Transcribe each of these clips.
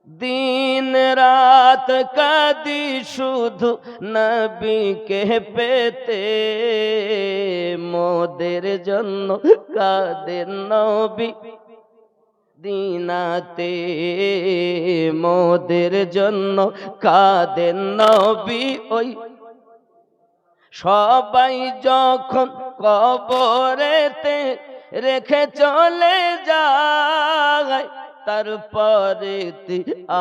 দিন রাত কাঁদি শুধু নবীকে পেতে, মোদের জন্য কাঁদেন নবী দিনাতে, মোদের জন্য কাঁদেন নবী ওই সবাই যখন কবরেতে রেখে চলে যায়, তারপরে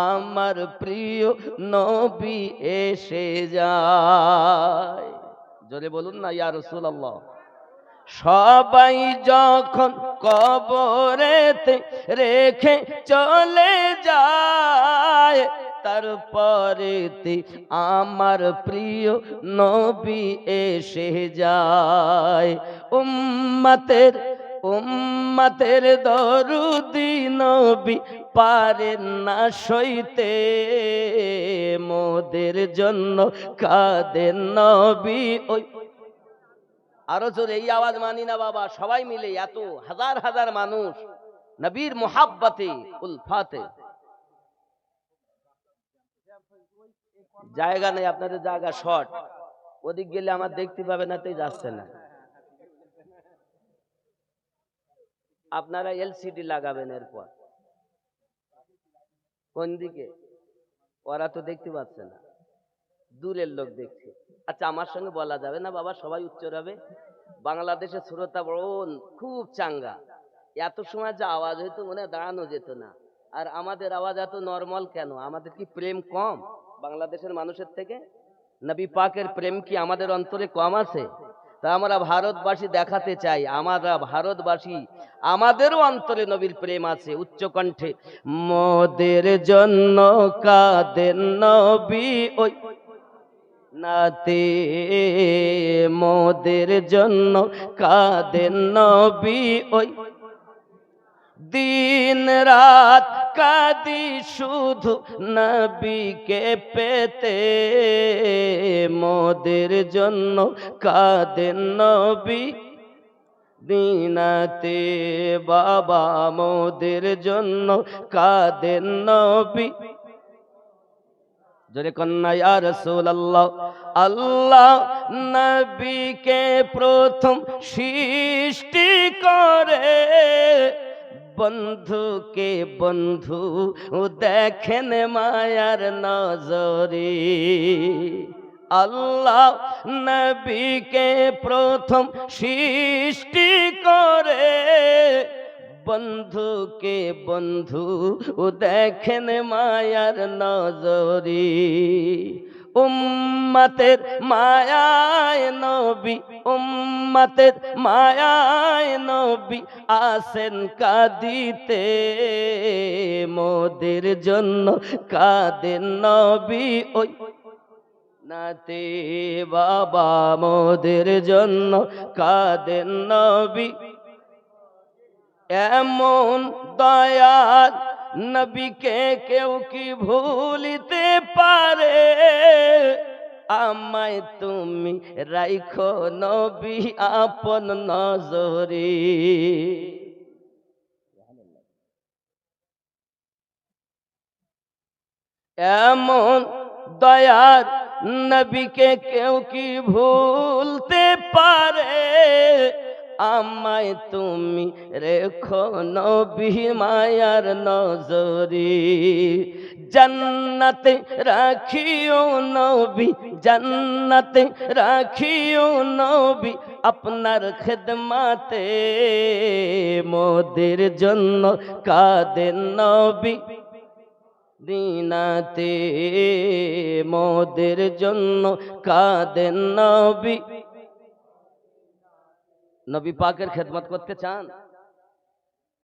আমার প্রিয় নবী এসে যায়। জোরে বলুন না ইয়া রাসূলুল্লাহ। সবাই যখন কবরেতে রেখে চলে যায়, তারপরে আমার প্রিয় নবী এসে যায়। উম্মতের দরুদি নবী পারেন না সইতে, মোদের জন্য কাঁদেন নবী ওই। আরো জোরে এই আওয়াজ মানি না বাবা, সবাই মিলে এত হাজার হাজার মানুষ নবীর মুহাব্বতে উলফাতে। জায়গা নেই, আপনাদের জায়গা শর্ট, ওদিক গেলে আমার দেখতে পাবে না, তাই যাচ্ছে না। আপনারা এলসিডি লাগাবেন এরপর। কোন দিকে? ওরা তো দেখতে পাচ্ছে না, দূরের লোক দেখছে। আচ্ছা আমার সঙ্গে বলা যাবে না বাবা, সবাই উচ্চার হবে। বাংলাদেশের শ্রোতা বড় খুব চাঙ্গা, এত সময় যা আওয়াজ হইতো মনে হয় দাঁড়ানো যেত না। আর আমাদের আওয়াজ এত নরমাল কেন? আমাদের কি প্রেম কম বাংলাদেশের মানুষের থেকে? নবী পাকের প্রেম কি আমাদের অন্তরে কম আছে? তা আমরা ভারতবাসী দেখাতে চাই, আমরা ভারতবাসী আমাদেরও অন্তরে নবীর প্রেম আছে। উচ্চ কণ্ঠে মোদের জন্য কাঁদেন নবী ওই নাতে, মোদের জন্য কাঁদেন নবী ওই। দিন রাত কাঁদি শুধু নবীকে পেতে, মোদের জন্য কাঁদেন নবী দিনাতে, বাবা মোদের জন্য কাঁদেন নবী। জোরে কন্যা ইয়া রাসূলুল্লাহ। আল্লাহ নবীকে প্রথম সৃষ্টি করে, বন্ধুকে বন্ধু দেখেন মায়ার নজরে। আল্লাহ নবীকে প্রথম সৃষ্টি করে, বন্ধুকে বন্ধু দেখেন মায়ার নজরে। উম্মতের মায়ায় নবী, উম্মতের মায়ায় নবী আসেন কাঁদিতে, মোদের জন্য কাঁদেন নবী ওই নাতে, বাবা মোদের জন্য কাঁদেন নবী। এমন দয়াল নবীকে কেউ কি ভুলিতে পারে, আমায় তুমি রাইখো নবী আপন নজরে। এমন দয়াল নবীকে কেউ কি ভুলতে পারে, আমায় তুমি রেখো নবী মায়ার নজরে। জান্নাতে রাখিও নবী, জান্নাতে রাখিও নবী আপনার খেদমাতে, মোদের জন্য কাঁদেন নবী দিনাতে, মোদের জন্য কাঁদেন নবী। নবী পাকের খেদমত করতে চান?